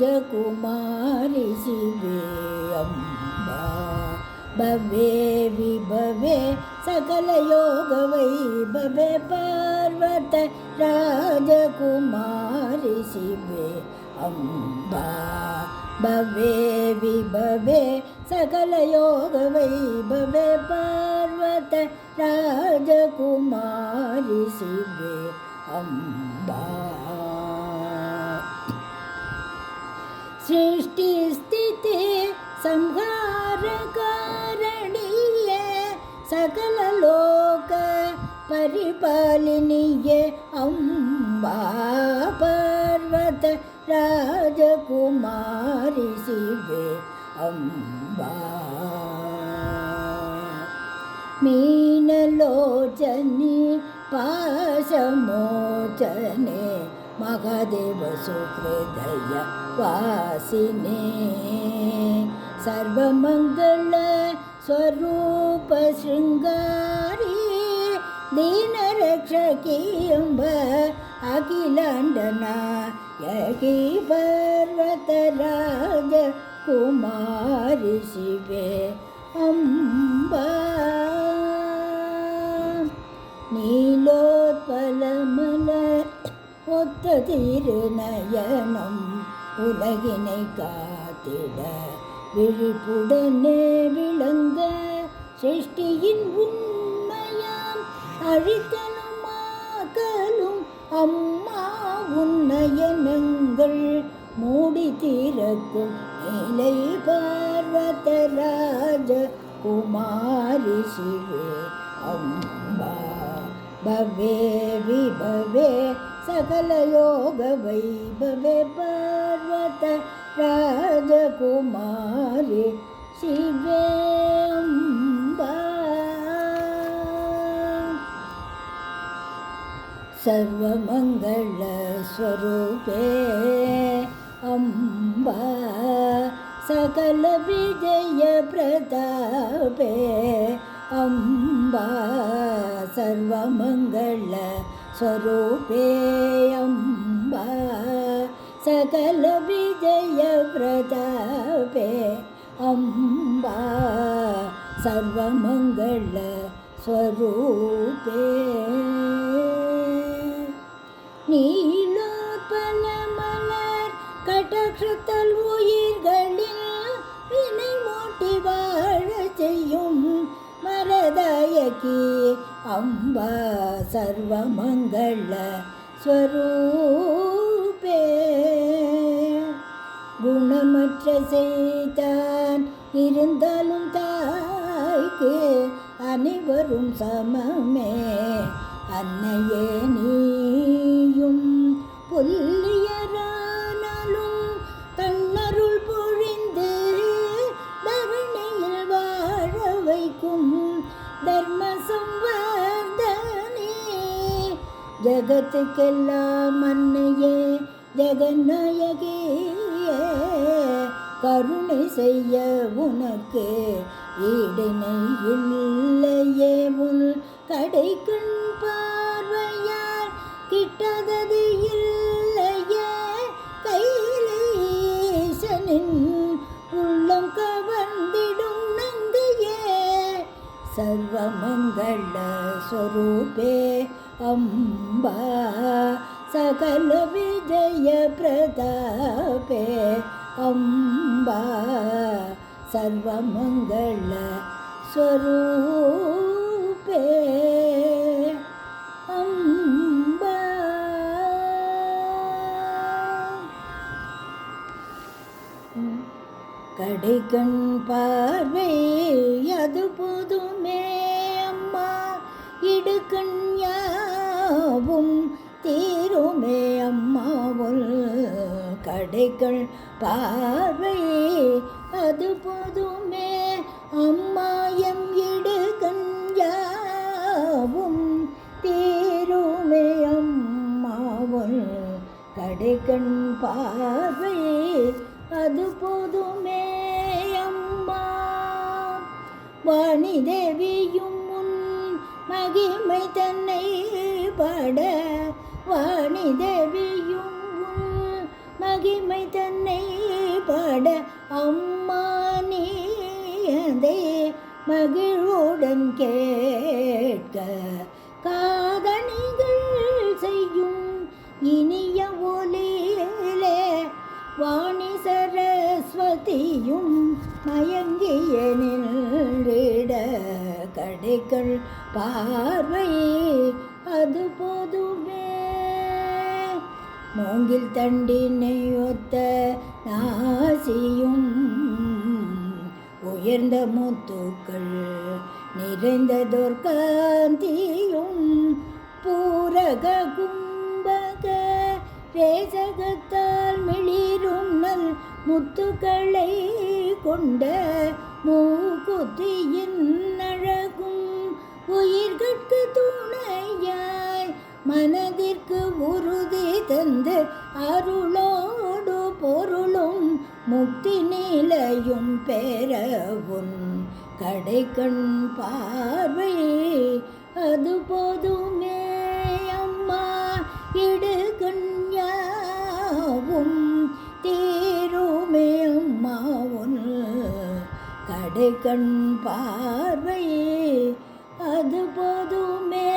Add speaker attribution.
Speaker 1: पर्वतराजकुमारि शिवे अम्बा भवे विभवे सकलयोगवैभवे पर्वतराजकुमारि शिवे अम्बा भवे विभवे सकलयोगवैभवे पर्वतराजकुमारि शिवे अम्बा सृष्टि स्थिति संहारकारणीये सकल लोक परिपालिनीये अम्बा पर्वत राजकुमारि शिवे अम्बा मीनलोचनी पाशमोचने महादेव सुहृदय वासिने सर्वमंगल स्वरूप शृंगारी दीनरक्षकी अम्ब अखिलांडनायकी पर्वतराज कुमारि शिवे अम्बा நீலோத்பலமலர் ஒத்த திருநயனம் உலகினை காத்திட விழிப்புடனே விளங்க சிருஷ்டியின் உண்மையாம் அழித்தலும் ஆக்கலும் அம்மா உன்னயனங்கள் மூடி திறக்கும் நிலை பார்வதராஜ குமாரி சிவே अम्बा भवे विभवे सकलयोग वैभवे पर्वत राजकुमारि शिवे अम्बा सर्वमंगल स्वरूपे अम्बा सकल विजय प्रतापे अम्बा सर्वमंगल स्वरूपे अम्बा सकल विजय प्रतापे अम्बा सर्वमंगल स्वरूपे நீலோத்பலமலர் கடாட்சத்தால் உயிர்களில் வினை மூட்டி வாழச் செய்யும் மரதாயகி அம்பா சர்வமங்கள ஸ்வரூபே குணமற்ற செய்தான் இருந்தாலும் தாய்க்கு அனைவரும் சமமே அன்னையே நீயும் புல்லியரானாலும் தன்னருள் பொழிந்து தரணியில் வாழ வைக்கும் தர்ம சம்வர்தனே ஜகத்துக்கெல்லாம் அன்னையே ஜெகநாயகியே கருணை செய்ய உனக்கு ஈடினை இல்லையே உன் கடைக்கண் பார்வையார் கிட்டாதது இல்லையே கையிலேசனின் உள்ளம் கவர்ந்திடும் நங்கையே சர்வமங்கள ஸ்வரூபே அம்பா சகல விஜய பிரதாபே அம்பா சர்வமங்கள ஸ்வரூபே அம்பா. கடைக்கண் பார்வை அது போதுமே அம்மா இடுக்கண் யாவும் தீருமே அம்மாவுள் கடைக்கண் பார்வை அது போதுமே அம்மா எம் இடுக்கண் யாவும் தீருமே அம்மாவுள் கடைக்கண் பார்வை அது போதுமே அம்மா. வாணி தேவியும் உன் மகிமை தன்னை பாட வாணி தேவியும் உன் மகிழ்வுடன் கேட்க காதணிகள் செய்யும் இனிய ஒலியிலே வாணி சரஸ்வதியும் மயங்கிய நின்றிட கடைகள் பார்வை அது போதுமே. மூங்கில் தண்டினை ஒத்த நாசியும் உயர்ந்த முத்துக்கள் நிறைந்ததோர் காந்தியும் பூரக கும்பக ரேசகத்தால் மிளிரும் நல் முத்துக்களை கொண்ட மூக்குத்தியின் அழகும் உயிர்கட்கு துணையாய் மனதிற்கு உறுதி தந்து அருளோடு பொருளும் முக்தி நிலையும் பெறவும் கடைக்கண் பார்வை அது போதுமே. அம்மா இடுகண்யாவும் தீருமே அம்மா உன் கடைக்கண் பார்வை அது போதுமே.